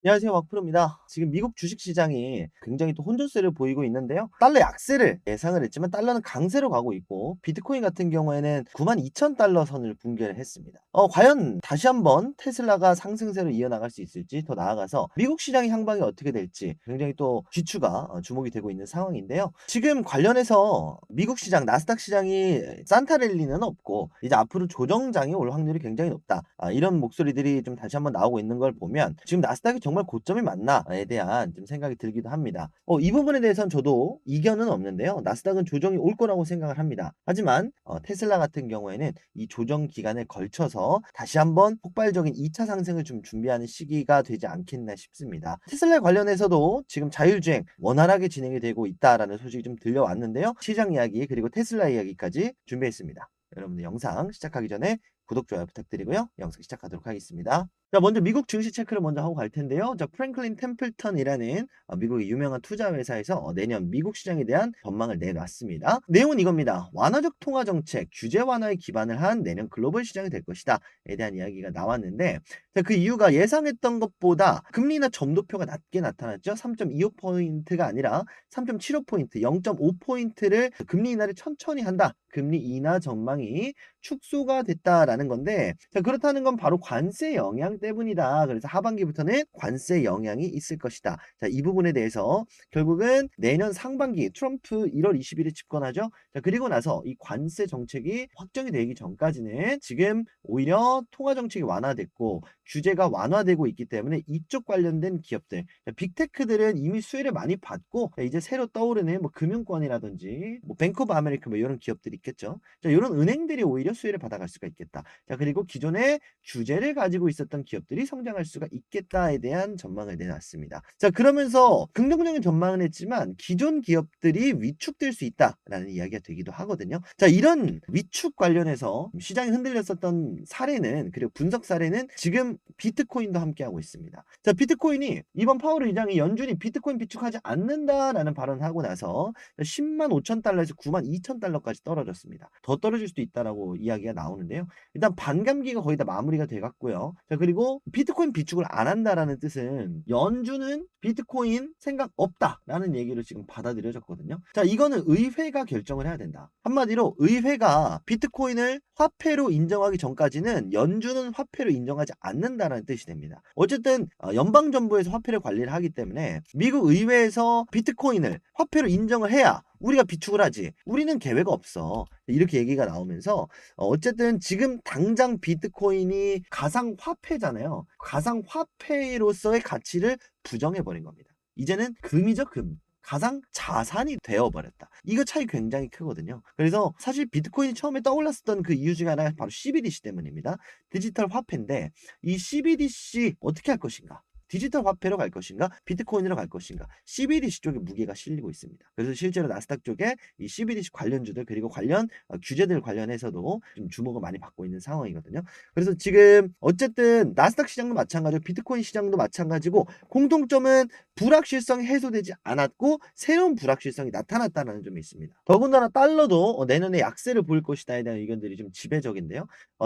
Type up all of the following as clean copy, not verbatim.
안녕하세요. 왁프로입니다. 지금 미국 주식시장이 굉장히 또 혼조세를 보이고 있는데요. 달러 약세를 예상을 했지만 달러는 강세로 가고 있고 비트코인 같은 경우에는 92,000달러 선을 붕괴를 했습니다. 과연 다시 한번 테슬라가 상승세로 이어나갈 수 있을지 더 나아가서 미국 시장의 향방이 어떻게 될지 굉장히 또 귀추가 주목이 되고 있는 상황인데요. 지금 관련해서 미국 시장, 나스닥 시장이 산타랠리는 없고 이제 앞으로 조정장이 올 확률이 굉장히 높다. 이런 목소리들이 좀 다시 한번 나오고 있는 걸 보면 지금 나스닥이 정말 고점이 맞나에 대한 좀 생각이 들기도 합니다. 이 부분에 대해서는 저도 이견은 없는데요. 나스닥은 조정이 올 거라고 생각을 합니다. 하지만 테슬라 같은 경우에는 이 조정 기간에 걸쳐서 다시 한번 폭발적인 2차 상승을 좀 준비하는 시기가 되지 않겠나 싶습니다. 테슬라 관련해서도 지금 자율주행 원활하게 진행이 되고 있다라는 소식이 좀 들려왔는데요. 시장 이야기 그리고 테슬라 이야기까지 준비했습니다. 여러분들 영상 시작하기 전에 구독, 좋아요 부탁드리고요. 영상 시작하도록 하겠습니다. 자, 먼저 미국 증시 체크를 먼저 하고 갈 텐데요. 자, 프랭클린 템플턴이라는 미국의 유명한 투자 회사에서 내년 미국 시장에 대한 전망을 내놨습니다. 내용은 이겁니다. 완화적 통화 정책, 규제 완화에 기반을 한 내년 글로벌 시장이 될 것이다에 대한 이야기가 나왔는데, 자, 그 이유가 예상했던 것보다 금리나 점도표가 낮게 나타났죠. 3.25포인트가 아니라 3.75포인트, 0.5포인트를 금리 인하를 천천히 한다. 금리 인하 전망이 축소가 됐다라는 건데, 자, 그렇다는 건 바로 관세 영향 때문이다. 그래서 하반기부터는 관세 영향이 있을 것이다. 자, 이 부분에 대해서 결국은 내년 상반기 트럼프 1월 20일에 집권하죠. 자, 그리고 나서 이 관세 정책이 확정이 되기 전까지는 지금 오히려 통화 정책이 완화됐고 규제가 완화되고 있기 때문에 이쪽 관련된 기업들, 자, 빅테크들은 이미 수혜를 많이 받고, 자, 이제 새로 떠오르는 뭐 금융권이라든지 뭐 뱅크 오브 아메리카 뭐 이런 기업들이 있겠죠. 자, 이런 은행들이 오히려 수혜를 받아갈 수가 있겠다. 자, 그리고 기존에 규제를 가지고 있었던 기업들이 성장할 수가 있겠다에 대한 전망을 내놨습니다. 자, 그러면서 긍정적인 전망은 했지만 기존 기업들이 위축될 수 있다라는 이야기가 되기도 하거든요. 자, 이런 위축 관련해서 시장이 흔들렸었던 사례는, 그리고 분석 사례는 지금 비트코인도 함께하고 있습니다. 자, 비트코인이 이번 파월 의장이 연준이 비트코인 비축하지 않는다라는 발언을 하고 나서 10만 5천 달러에서 9만 2천 달러까지 떨어졌습니다. 더 떨어질 수도 있다라고 이야기가 나오는데요. 일단 반감기가 거의 다 마무리가 돼 갔고요. 자, 그리고 비트코인 비축을 안 한다라는 뜻은 연준은 비트코인 생각 없다라는 얘기를 지금 받아들여졌거든요. 자, 이거는 의회가 결정을 해야 된다. 한마디로 의회가 비트코인을 화폐로 인정하기 전까지는 연준은 화폐로 인정하지 않는다라는 뜻이 됩니다. 어쨌든 연방정부에서 화폐를 관리를 하기 때문에 미국 의회에서 비트코인을 화폐로 인정을 해야 우리가 비축을 하지. 우리는 계획 없어. 이렇게 얘기가 나오면서 어쨌든 지금 당장 비트코인이 가상화폐잖아요. 가상화폐로서의 가치를 부정해버린 겁니다. 이제는 금이죠, 금. 가상 자산이 되어버렸다. 이거 차이 굉장히 크거든요. 그래서 사실 비트코인이 처음에 떠올랐었던 그 이유 중에 하나가 바로 CBDC 때문입니다. 디지털 화폐인데 이 CBDC 어떻게 할 것인가? 디지털 화폐로 갈 것인가? 비트코인으로 갈 것인가? CBDC 쪽에 무게가 실리고 있습니다. 그래서 실제로 나스닥 쪽에 이 CBDC 관련주들 그리고 관련 규제들 관련해서도 좀 주목을 많이 받고 있는 상황이거든요. 그래서 지금 어쨌든 나스닥 시장도 마찬가지고 비트코인 시장도 마찬가지고 공통점은 불확실성이 해소되지 않았고 새로운 불확실성이 나타났다는 점이 있습니다. 더군다나 달러도 내년에 약세를 보일 것이다에 대한 의견들이 좀 지배적인데요.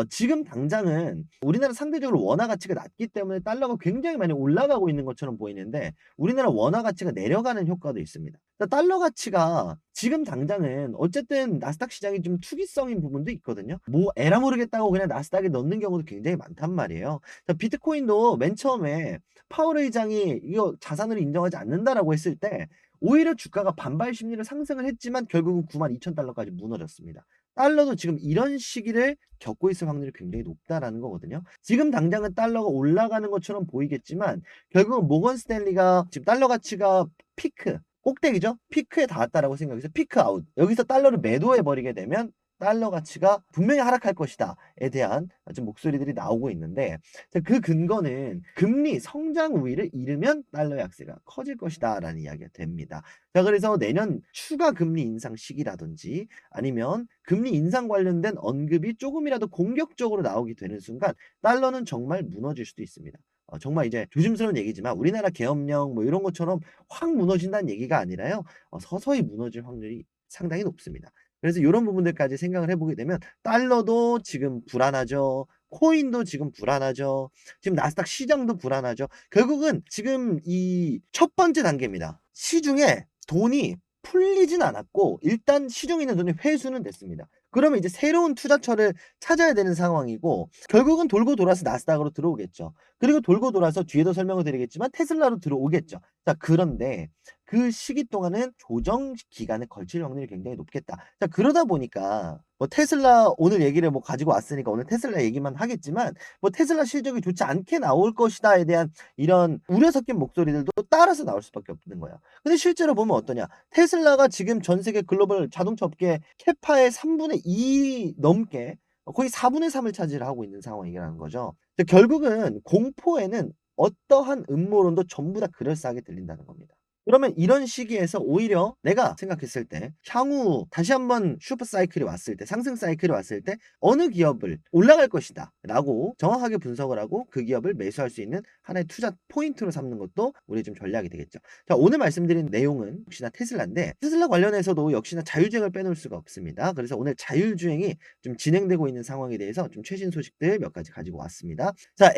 지금 당장은 우리나라 상대적으로 원화 가치가 낮기 때문에 달러가 굉장히 많이 올라가고 있는 것처럼 보이는데 우리나라 원화 가치가 내려가는 효과도 있습니다. 그러니까 달러 가치가 지금 당장은 어쨌든 나스닥 시장이 좀 투기성인 부분도 있거든요. 뭐 에라 모르겠다고 그냥 나스닥에 넣는 경우도 굉장히 많단 말이에요. 자, 비트코인도 맨 처음에 파월 의장이 이거 자산으로 인정하지 않는다라고 했을 때 오히려 주가가 반발 심리를 상승을 했지만 결국은 92,000달러까지 무너졌습니다. 달러도 지금 이런 시기를 겪고 있을 확률이 굉장히 높다라는 거거든요. 지금 당장은 달러가 올라가는 것처럼 보이겠지만 결국은 모건 스탠리가 지금 달러 가치가 피크, 꼭대기죠. 피크에 닿았다라고 생각해서 피크 아웃. 여기서 달러를 매도해 버리게 되면 달러 가치가 분명히 하락할 것이다에 대한 좀 목소리들이 나오고 있는데 그 근거는 금리 성장 우위를 잃으면 달러 약세가 커질 것이다라는 이야기가 됩니다. 자, 그래서 내년 추가 금리 인상 시기라든지 아니면 금리 인상 관련된 언급이 조금이라도 공격적으로 나오게 되는 순간 달러는 정말 무너질 수도 있습니다. 정말 이제 조심스러운 얘기지만 우리나라 계엄령 뭐 이런 것처럼 확 무너진다는 얘기가 아니라요. 서서히 무너질 확률이 상당히 높습니다. 그래서 이런 부분들까지 생각을 해보게 되면 달러도 지금 불안하죠. 코인도 지금 불안하죠. 지금 나스닥 시장도 불안하죠. 결국은 지금 이 첫 번째 단계입니다. 시중에 돈이 풀리진 않았고 일단 시중에 있는 돈이 회수는 됐습니다. 그러면 이제 새로운 투자처를 찾아야 되는 상황이고 결국은 돌고 돌아서 나스닥으로 들어오겠죠. 그리고 돌고 돌아서 뒤에도 설명을 드리겠지만 테슬라로 들어오겠죠. 자, 그런데 그 시기 동안은 조정 기간에 걸칠 확률이 굉장히 높겠다. 자, 그러다 보니까 뭐 테슬라 오늘 얘기를 뭐 가지고 왔으니까 오늘 테슬라 얘기만 하겠지만 뭐 테슬라 실적이 좋지 않게 나올 것이다에 대한 이런 우려 섞인 목소리들도 따라서 나올 수밖에 없는 거예요. 근데 실제로 보면 어떠냐? 테슬라가 지금 전 세계 글로벌 자동차 업계 캐파의 3분의 2 넘게 거의 4분의 3을 차지하고 있는 상황이라는 거죠. 결국은 공포에는 어떠한 음모론도 전부 다 그럴싸하게 들린다는 겁니다. 그러면 이런 시기에서 오히려 내가 생각했을 때 향후 다시 한번 슈퍼 사이클이 왔을 때 상승 사이클이 왔을 때 어느 기업을 올라갈 것이다 라고 정확하게 분석을 하고 그 기업을 매수할 수 있는 하나의 투자 포인트로 삼는 것도 우리 좀 전략이 되겠죠. 자, 오늘 말씀드린 내용은 역시나 테슬라인데 테슬라 관련해서도 역시나 자율주행을 빼놓을 수가 없습니다. 그래서 오늘 자율주행이 좀 진행되고 있는 상황에 대해서 좀 최신 소식들 몇 가지 가지고 왔습니다. 자,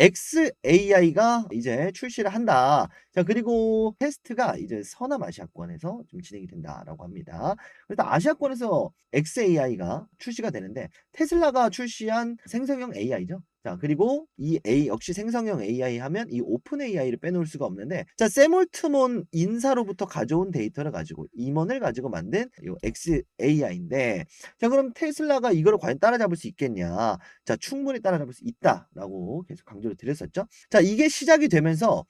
xAI가 이제 출시를 한다. 자, 그리고 테스트가 이제 서남아시아권에서 좀 진행이 된다라고 합니다. 일단 아시아권에서 xAI가 출시가 되는데 테슬라가 출시한 생성형 AI죠. 자, 그리고 이 역시 생성형 AI 하면 이 오픈 AI를 빼놓을 수가 없는데 자, 샘 올트먼 인사로부터 가져온 데이터를 가지고 임원을 가지고 만든 이 xAI인데 자, 그럼 테슬라가 이거를 과연 따라잡을 수 있겠냐? 자, 충분히 따라잡을 수 있다라고 계속 강조를 드렸었죠. 자, 이게 시작이 되면서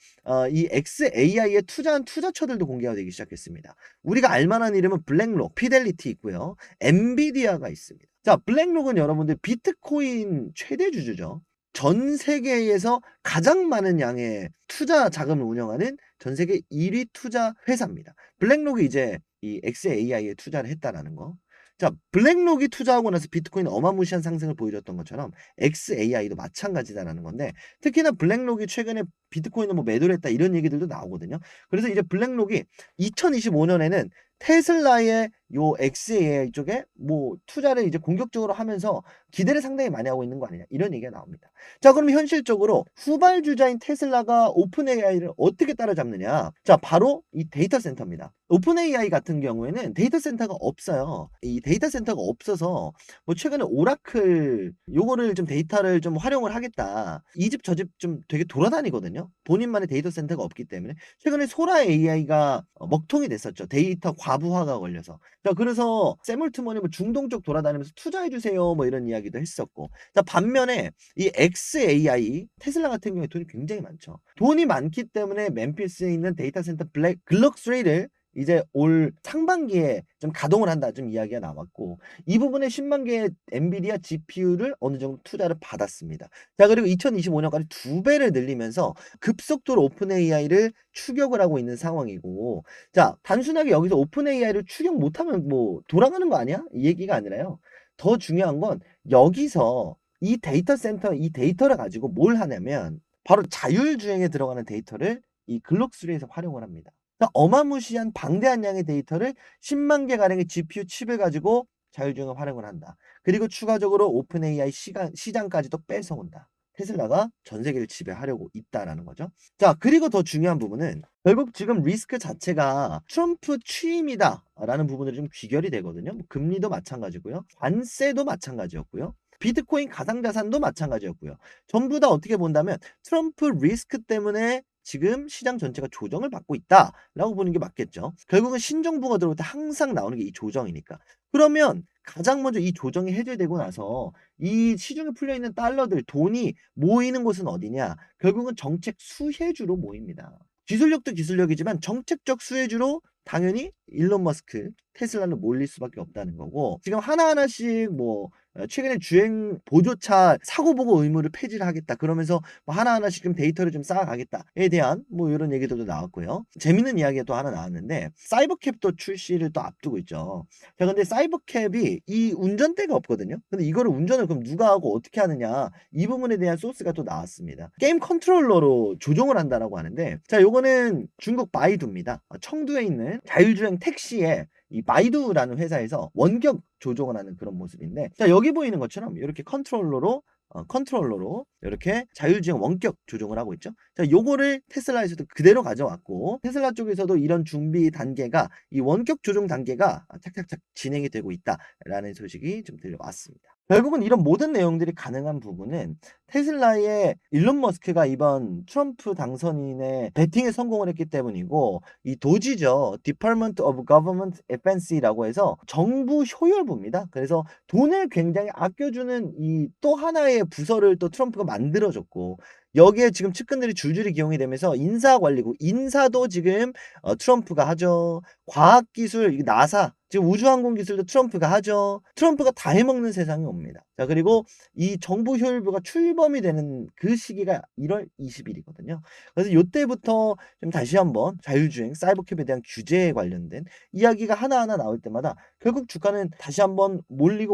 이 xAI에 투자한 투자처들도 공개가 되기 시작했습니다. 우리가 알만한 이름은 블랙록, 피델리티 있고요. 엔비디아가 있습니다. 자, 블랙록은 여러분들 비트코인 최대 주주죠. 전 세계에서 가장 많은 양의 투자 자금을 운영하는 전 세계 1위 투자 회사입니다. 블랙록이 이제 이 xAI에 투자를 했다라는 거. 자, 블랙록이 투자하고 나서 비트코인 어마무시한 상승을 보여줬던 것처럼 xAI도 마찬가지다라는 건데 특히나 블랙록이 최근에 비트코인을 뭐 매도를 했다 이런 얘기들도 나오거든요. 그래서 이제 블랙록이 2025년에는 테슬라의 요 xAI 쪽에 뭐 투자를 이제 공격적으로 하면서 기대를 상당히 많이 하고 있는 거 아니냐 이런 얘기가 나옵니다. 자, 그럼 현실적으로 후발주자인 테슬라가 오픈 AI를 어떻게 따라잡느냐? 자, 바로 이 데이터 센터입니다. 오픈 AI 같은 경우에는 데이터 센터가 없어요. 이 데이터 센터가 없어서 뭐 최근에 오라클 요거를 좀 데이터를 좀 활용을 하겠다. 이 집 저 집 좀 되게 돌아다니거든요. 본인만의 데이터 센터가 없기 때문에 최근에 소라 AI가 먹통이 됐었죠. 데이터 과부하가 걸려서. 자, 그래서 샘 올트먼이 뭐 중동 쪽 돌아다니면서 투자해 주세요 뭐 이런 이야기도 했었고. 자, 반면에 이 xAI 테슬라 같은 경우에 돈이 굉장히 많죠. 돈이 많기 때문에 멤피스에 있는 데이터 센터 글럭 3를 이제 올 상반기에 좀 가동을 한다 좀 이야기가 나왔고 이 부분에 10만 개의 엔비디아 GPU를 어느 정도 투자를 받았습니다. 자, 그리고 2025년까지 2배를 늘리면서 급속도로 오픈 AI를 추격을 하고 있는 상황이고 자, 단순하게 여기서 오픈 AI를 추격 못하면 뭐 돌아가는 거 아니야? 이 얘기가 아니라요. 더 중요한 건 여기서 이 데이터 센터 이 데이터를 가지고 뭘 하냐면 바로 자율주행에 들어가는 데이터를 이 글록3에서 활용을 합니다. 어마무시한 방대한 양의 데이터를 10만 개 가량의 GPU 칩을 가지고 자율주행을 활용을 한다. 그리고 추가적으로 오픈 AI 시장까지도 뺏어온다. 테슬라가 전 세계를 지배하려고 있다라는 거죠. 자, 그리고 더 중요한 부분은 결국 지금 리스크 자체가 트럼프 취임이다라는 부분으로 좀 귀결이 되거든요. 뭐 금리도 마찬가지고요. 관세도 마찬가지였고요. 비트코인 가상자산도 마찬가지였고요. 전부 다 어떻게 본다면 트럼프 리스크 때문에 지금 시장 전체가 조정을 받고 있다라고 보는 게 맞겠죠. 결국은 신정부가 들어올 때 항상 나오는 게 이 조정이니까. 그러면 가장 먼저 이 조정이 해제되고 나서 이 시중에 풀려있는 달러들, 돈이 모이는 곳은 어디냐? 결국은 정책 수혜주로 모입니다. 기술력도 기술력이지만 정책적 수혜주로 당연히 일론 머스크, 테슬라는 몰릴 수밖에 없다는 거고 지금 하나하나씩 뭐 최근에 주행 보조차 사고보고 의무를 폐지를 하겠다. 그러면서 뭐 하나하나씩 좀 데이터를 좀 쌓아가겠다에 대한 뭐 이런 얘기들도 나왔고요. 재밌는 이야기가 또 하나 나왔는데 사이버캡도 출시를 또 앞두고 있죠. 자, 근데 사이버캡이 이 운전대가 없거든요. 근데 이거를 운전을 그럼 누가 하고 어떻게 하느냐 이 부분에 대한 소스가 또 나왔습니다. 게임 컨트롤러로 조종을 한다라고 하는데 자, 요거는 중국 바이두입니다. 청두에 있는 자율주행 택시에 이 바이두라는 회사에서 원격 조종을 하는 그런 모습인데 자, 여기 보이는 것처럼 이렇게 컨트롤러로 컨트롤러로 이렇게 자율주행 원격 조종을 하고 있죠. 자, 요거를 테슬라에서도 그대로 가져왔고 테슬라 쪽에서도 이런 준비 단계가 이 원격 조종 단계가 착착착 진행이 되고 있다라는 소식이 좀 들려왔습니다. 결국은 이런 모든 내용들이 가능한 부분은 테슬라의 일론 머스크가 이번 트럼프 당선인의 배팅에 성공을 했기 때문이고 이 도지죠. Department of Government Efficiency라고 해서 정부 효율부입니다. 그래서 돈을 굉장히 아껴주는 이 또 하나의 부서를 또 트럼프가 만들어줬고 여기에 지금 측근들이 줄줄이 기용이 되면서 인사 관리고 인사도 지금 트럼프가 하죠. 과학기술 나사 지금 우주항공 기술도 트럼프가 하죠. 트럼프가 다 해먹는 세상이 옵니다. 자, 그리고 이 정부 효율부가 출범이 되는 그 시기가 1월 20일이거든요. 그래서 요때부터 좀 다시 한번 자율주행 사이버캡에 대한 규제에 관련된 이야기가 하나하나 나올 때마다 결국 주가는 다시 한번 몰릴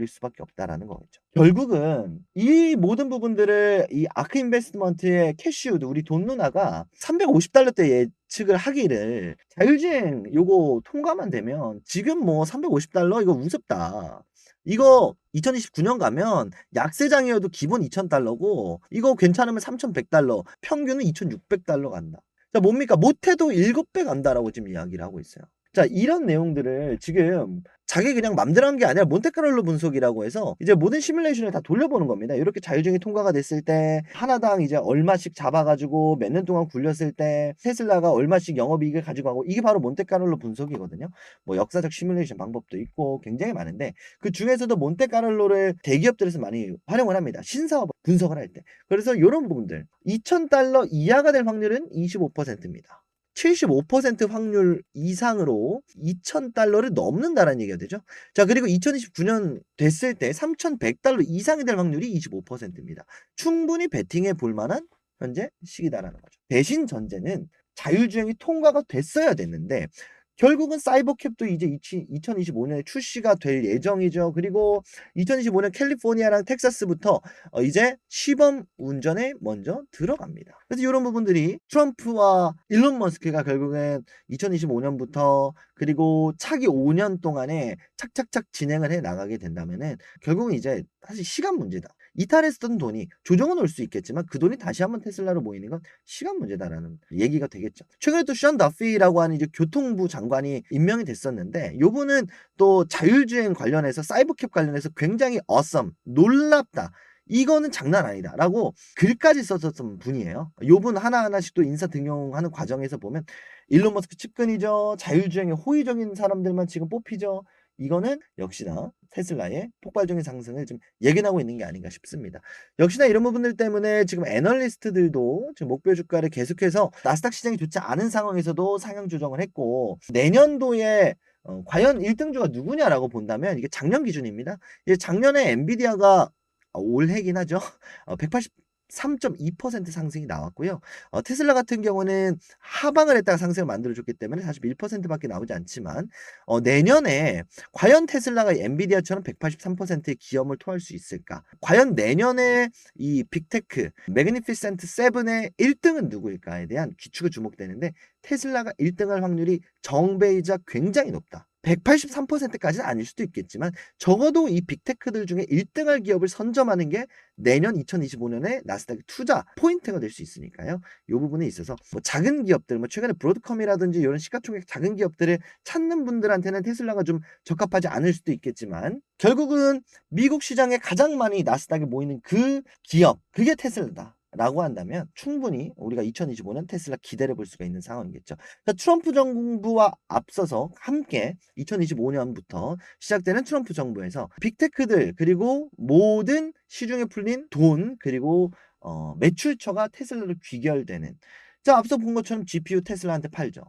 수밖에 없다라는 거겠죠. 결국은 이 모든 부분들을 이 아크 인베스트먼트의 캐시우드 우리 돈 누나가 $350대 예측을 하기를 자율주행 요거 통과만 되면 지금 뭐 $350 이거 우습다. 이거 2029년 가면 약세장이어도 기본 $2,000고 이거 괜찮으면 $3,100 평균은 $2,600 간다. 자, 뭡니까? 못해도 7배 간다라고 지금 이야기를 하고 있어요. 자, 이런 내용들을 지금 자기 그냥 맘대로 한 게 아니라 몬테카를로 분석이라고 해서 이제 모든 시뮬레이션을 다 돌려보는 겁니다. 이렇게 자율주행이 통과가 됐을 때 하나당 이제 얼마씩 잡아가지고 몇 년 동안 굴렸을 때 테슬라가 얼마씩 영업이익을 가지고 가고 이게 바로 몬테카를로 분석이거든요. 뭐 역사적 시뮬레이션 방법도 있고 굉장히 많은데 그 중에서도 몬테카를로를 대기업들에서 많이 활용을 합니다. 신사업 분석을 할 때. 그래서 이런 부분들 $2,000 이하가 될 확률은 25%입니다. 75% 확률 이상으로 $2,000를 넘는다라는 얘기가 되죠. 자, 그리고 2029년 됐을 때 $3,100 이상이 될 확률이 25%입니다. 충분히 베팅해 볼 만한 현재 시기다라는 거죠. 대신 전제는 자율주행이 통과가 됐어야 됐는데 결국은 사이버캡도 이제 2025년에 출시가 될 예정이죠. 그리고 2025년 캘리포니아랑 텍사스부터 이제 시범 운전에 먼저 들어갑니다. 그래서 이런 부분들이 트럼프와 일론 머스크가 결국엔 2025년부터 그리고 차기 5년 동안에 착착착 진행을 해 나가게 된다면은 결국은 이제 사실 시간 문제다. 이탈했었던 돈이 조정은 올 수 있겠지만 그 돈이 다시 한번 테슬라로 모이는 건 시간 문제다라는 얘기가 되겠죠. 최근에 또 션 더피라고 하는 이제 교통부 장관이 임명이 됐었는데 요분은 또 자율주행 관련해서 사이버캡 관련해서 굉장히 놀랍다. 이거는 장난 아니다 라고 글까지 썼었던 분이에요. 요분 하나하나씩 또 인사 등용하는 과정에서 보면 일론 머스크 측근이죠. 자율주행에 호의적인 사람들만 지금 뽑히죠. 이거는 역시나 테슬라의 폭발적인 상승을 좀 예견하고 있는 게 아닌가 싶습니다. 역시나 이런 부분들 때문에 지금 애널리스트들도 지금 목표 주가를 계속해서 나스닥 시장이 좋지 않은 상황에서도 상향 조정을 했고 내년도에 과연 1등주가 누구냐라고 본다면 이게 작년 기준입니다. 이제 작년에 엔비디아가 올해긴 하죠. 183.2% 상승이 나왔고요. 테슬라 같은 경우는 하방을 했다가 상승을 만들어줬기 때문에 41%밖에 나오지 않지만 내년에 과연 테슬라가 엔비디아처럼 183%의 기염을 토할 수 있을까? 과연 내년에 이 빅테크 매그니피센트 7의 1등은 누구일까에 대한 귀추가 주목되는데 테슬라가 1등할 확률이 정배이자 굉장히 높다. 183%까지는 아닐 수도 있겠지만 적어도 이 빅테크들 중에 1등할 기업을 선점하는 게 내년 2025년에 나스닥 투자 포인트가 될 수 있으니까요. 이 부분에 있어서 뭐 작은 기업들, 뭐 최근에 브로드컴이라든지 이런 시가총액 작은 기업들을 찾는 분들한테는 테슬라가 좀 적합하지 않을 수도 있겠지만 결국은 미국 시장에 가장 많이 나스닥에 모이는 그 기업, 그게 테슬라다. 라고 한다면 충분히 우리가 2025년 테슬라 기대를 볼 수가 있는 상황이겠죠. 그러니까 트럼프 정부와 앞서서 함께 2025년부터 시작되는 트럼프 정부에서 빅테크들 그리고 모든 시중에 풀린 돈 그리고 매출처가 테슬라로 귀결되는 자 앞서 본 것처럼 GPU 테슬라한테 팔죠.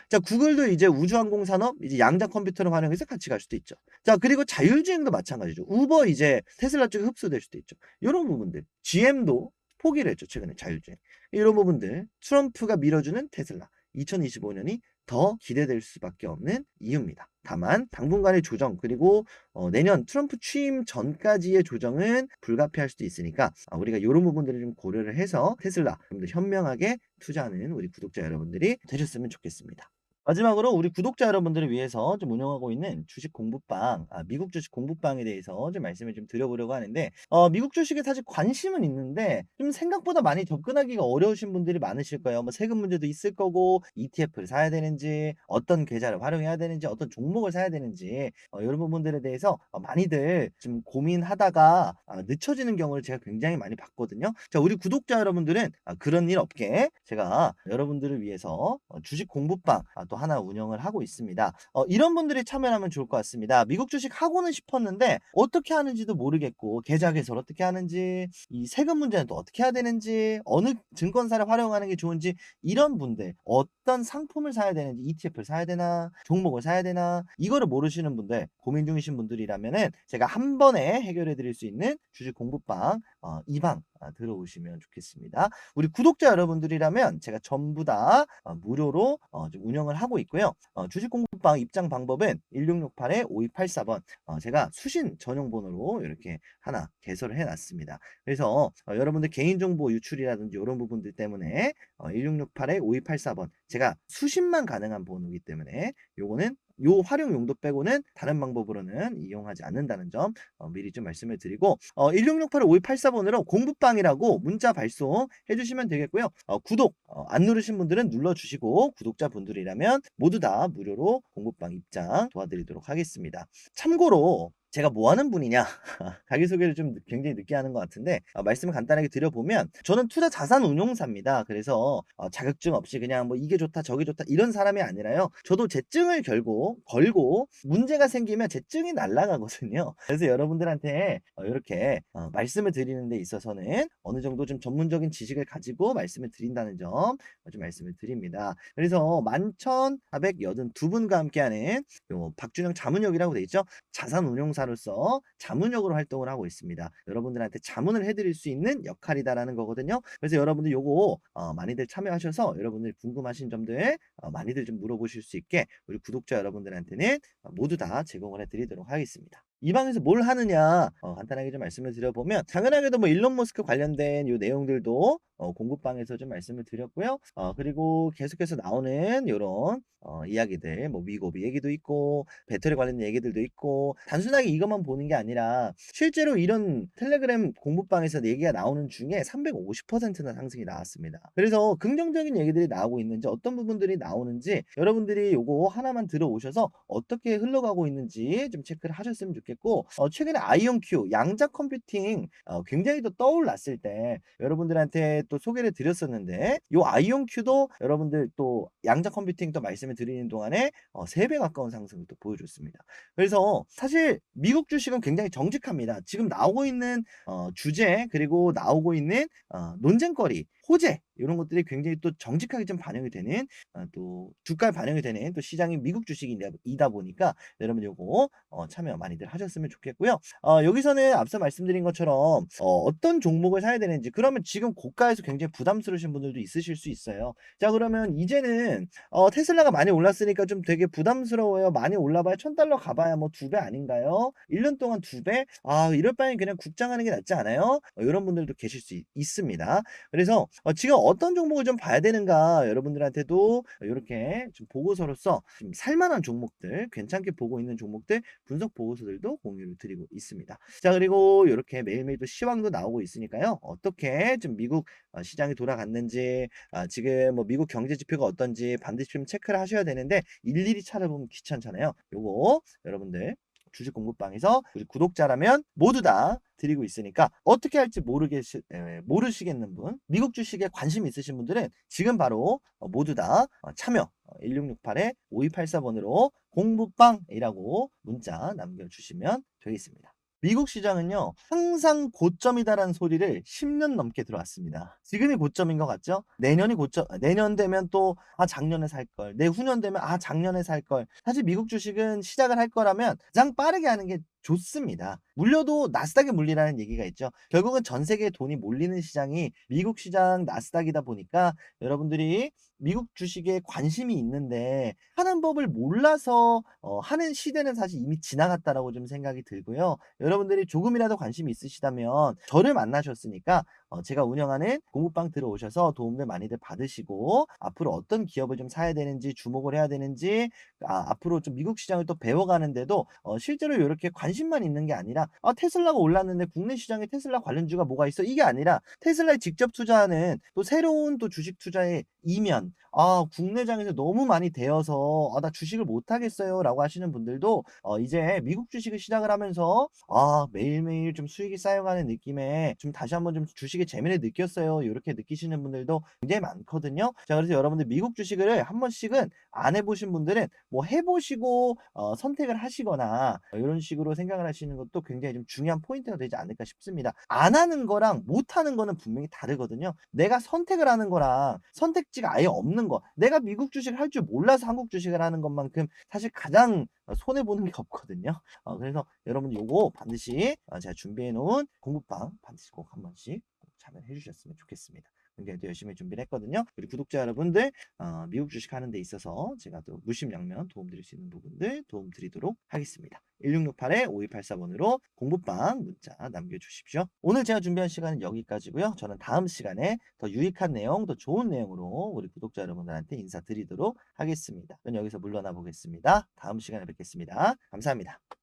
자, 구글도 이제 우주항공 산업, 이제 양자 컴퓨터를 활용해서 같이 갈 수도 있죠. 자, 그리고 자율주행도 마찬가지죠. 우버 이제 테슬라 쪽에 흡수될 수도 있죠. 이런 부분들. GM도 포기를 했죠. 최근에 자율주행. 이런 부분들. 트럼프가 밀어주는 테슬라. 2025년이 더 기대될 수밖에 없는 이유입니다. 다만 당분간의 조정 그리고 내년 트럼프 취임 전까지의 조정은 불가피할 수도 있으니까 우리가 이런 부분들을 좀 고려를 해서 테슬라 좀 더 현명하게 투자하는 우리 구독자 여러분들이 되셨으면 좋겠습니다. 마지막으로 우리 구독자 여러분들을 위해서 좀 운영하고 있는 주식 공부방, 미국 주식 공부방에 대해서 좀 말씀을 좀 드려보려고 하는데, 미국 주식에 사실 관심은 있는데 좀 생각보다 많이 접근하기가 어려우신 분들이 많으실 거예요. 뭐 세금 문제도 있을 거고, ETF를 사야 되는지, 어떤 계좌를 활용해야 되는지, 어떤 종목을 사야 되는지, 이런 부분들에 대해서 많이들 좀 고민하다가 늦춰지는 경우를 제가 굉장히 많이 봤거든요. 자, 우리 구독자 여러분들은 그런 일 없게 제가 여러분들을 위해서 주식 공부방 또 하나 운영을 하고 있습니다. 이런 분들이 참여하면 좋을 것 같습니다. 미국 주식 하고는 싶었는데 어떻게 하는지도 모르겠고, 계좌 개설 어떻게 하는지, 이 세금 문제는 또 어떻게 해야 되는지, 어느 증권사를 활용하는 게 좋은지, 이런 분들, 어떤 상품을 사야 되는지, ETF를 사야 되나, 종목을 사야 되나, 이거를 모르시는 분들, 고민 중이신 분들이라면은 제가 한 번에 해결해 드릴 수 있는 주식 공부방 이 방 들어오시면 좋겠습니다. 우리 구독자 여러분들이라면 제가 전부 다 무료로 좀 운영을 하고 있고요. 주식 공부방 입장 방법은 1668-5284번, 제가 수신 전용 번호로 이렇게 하나 개설을 해 놨습니다. 그래서 여러분들 개인정보 유출이라든지 이런 부분들 때문에 1668-5284번, 제가 수신만 가능한 번호이기 때문에 요거는 요 활용 용도 빼고는 다른 방법으로는 이용하지 않는다는 점 미리 좀 말씀을 드리고, 1668-5284번으로 공부방이라고 문자 발송해 주시면 되겠고요. 구독 안 누르신 분들은 눌러주시고, 구독자분들이라면 모두 다 무료로 공부방 입장 도와드리도록 하겠습니다. 참고로 제가 뭐 하는 분이냐 자기소개를 좀 굉장히 늦게 하는 것 같은데, 말씀을 간단하게 드려보면 저는 투자 자산 운용사입니다. 그래서 자격증 없이 그냥 뭐 이게 좋다 저게 좋다 이런 사람이 아니라요, 저도 제증을 걸고 문제가 생기면 제증이 날아가거든요. 그래서 여러분들한테 이렇게 말씀을 드리는 데 있어서는 어느 정도 좀 전문적인 지식을 가지고 말씀을 드린다는 점 좀 말씀을 드립니다. 그래서 11,482분과 함께하는 요 박준영 자문역이라고 돼 있죠. 자산 운용사로서 자문역으로 활동을 하고 있습니다. 여러분들한테 자문을 해드릴 수 있는 역할이다라는 거거든요. 그래서 여러분들 요거 많이들 참여하셔서 여러분들 궁금하신 점들 많이들 좀 물어보실 수 있게 우리 구독자 여러분들한테는 모두 다 제공을 해드리도록 하겠습니다. 이 방에서 뭘 하느냐 간단하게 좀 말씀을 드려보면, 당연하게도 뭐 일론 머스크 관련된 요 내용들도 공부방에서 좀 말씀을 드렸고요. 그리고 계속해서 나오는 요런 이야기들, 뭐 미고비 얘기도 있고 배터리 관련된 얘기들도 있고, 단순하게 이것만 보는 게 아니라 실제로 이런 텔레그램 공부방에서 얘기가 나오는 중에 350%나 상승이 나왔습니다. 그래서 긍정적인 얘기들이 나오고 있는지, 어떤 부분들이 나오는지 여러분들이 요거 하나만 들어오셔서 어떻게 흘러가고 있는지 좀 체크를 하셨으면 좋겠고, 최근에 아이온큐 양자 컴퓨팅 굉장히 또 떠올랐을 때 여러분들한테 또 소개를 드렸었는데, 요 아이온큐도 여러분들 또 양자 컴퓨팅 또 말씀을 드리는 동안에 3배 가까운 상승을 또 보여줬습니다. 그래서 사실 미국 주식은 굉장히 정직합니다. 지금 나오고 있는 주제, 그리고 나오고 있는 논쟁거리, 호재, 이런 것들이 굉장히 또 정직하게 좀 반영이 되는, 또 주가에 반영이 되는 또 시장이 미국 주식이다 보니까 여러분 요거 참여 많이들 하셨으면 좋겠고요. 여기서는 앞서 말씀드린 것처럼 어떤 종목을 사야 되는지, 그러면 지금 고가에서 굉장히 부담스러우신 분들도 있으실 수 있어요. 자, 그러면 이제는 테슬라가 많이 올랐으니까 좀 되게 부담스러워요. 많이 올라봐야 $1,000 가봐야 뭐 2배 아닌가요? 1년 동안 2배? 이럴 바엔 그냥 국장하는 게 낫지 않아요? 이런 분들도 계실 수 있습니다. 그래서 지금 어떤 종목을 좀 봐야 되는가, 여러분들한테도 이렇게 좀 보고서로서 좀 살만한 종목들, 괜찮게 보고 있는 종목들 분석 보고서들도 공유를 드리고 있습니다. 자, 그리고 이렇게 매일매일 또 시황도 나오고 있으니까요, 어떻게 좀 미국 시장이 돌아갔는지, 지금 뭐 미국 경제 지표가 어떤지 반드시 좀 체크를 하셔야 되는데, 일일이 찾아보면 귀찮잖아요. 요거 여러분들 주식 공부방에서 우리 구독자라면 모두 다 드리고 있으니까, 어떻게 할지 모르시겠는 분, 미국 주식에 관심 있으신 분들은 지금 바로 모두 다 참여 1668-5284번으로 공부방이라고 문자 남겨주시면 되겠습니다. 미국 시장은요, 항상 고점이다라는 소리를 10년 넘게 들어왔습니다. 지금이 고점인 것 같죠? 내년이 고점, 내년 되면 또 작년에 살 걸, 내후년 되면 작년에 살 걸. 사실 미국 주식은 시작을 할 거라면 가장 빠르게 하는 게 좋습니다. 물려도 나스닥에 물리라는 얘기가 있죠. 결국은 전 세계에 돈이 몰리는 시장이 미국 시장 나스닥이다 보니까 여러분들이 미국 주식에 관심이 있는데 하는 법을 몰라서 하는 시대는 사실 이미 지나갔다라고 좀 생각이 들고요. 여러분들이 조금이라도 관심이 있으시다면 저를 만나셨으니까 제가 운영하는 공부방 들어오셔서 도움들 많이들 받으시고 앞으로 어떤 기업을 좀 사야 되는지 주목을 해야 되는지 앞으로 좀 미국 시장을 또 배워가는데도 실제로 이렇게 관심만 있는 게 아니라 테슬라가 올랐는데 국내 시장에 테슬라 관련주가 뭐가 있어? 이게 아니라 테슬라에 직접 투자하는 또 새로운 또 주식 투자의 이면 국내장에서 너무 많이 되어서 나 주식을 못 하겠어요라고 하시는 분들도 이제 미국 주식을 시작을 하면서 매일매일 좀 수익이 쌓여가는 느낌에 좀 다시 한번 좀 주식의 재미를 느꼈어요. 이렇게 느끼시는 분들도 굉장히 많거든요. 자, 그래서 여러분들 미국 주식을 한 번씩은 안 해보신 분들은 뭐 해보시고 선택을 하시거나 이런 식으로 생각을 하시는 것도 굉장히 좀 중요한 포인트가 되지 않을까 싶습니다. 안 하는 거랑 못 하는 거는 분명히 다르거든요. 내가 선택을 하는 거랑 선택지가 아예 없는 거. 내가 미국 주식을 할 줄 몰라서 한국 주식을 하는 것만큼 사실 가장 손해 보는 게 없거든요. 그래서 여러분 요거 반드시 제가 준비해 놓은 공부방 반드시 꼭 한 번씩 꼭 참여해 주셨으면 좋겠습니다. 굉장히 또 열심히 준비를 했거든요. 우리 구독자 여러분들 미국 주식 하는 데 있어서 제가 또 물심양면 도움드릴 수 있는 부분들 도움드리도록 하겠습니다. 1668-5284번으로 공부방 문자 남겨주십시오. 오늘 제가 준비한 시간은 여기까지고요. 저는 다음 시간에 더 유익한 내용, 더 좋은 내용으로 우리 구독자 여러분들한테 인사드리도록 하겠습니다. 저는 여기서 물러나 보겠습니다. 다음 시간에 뵙겠습니다. 감사합니다.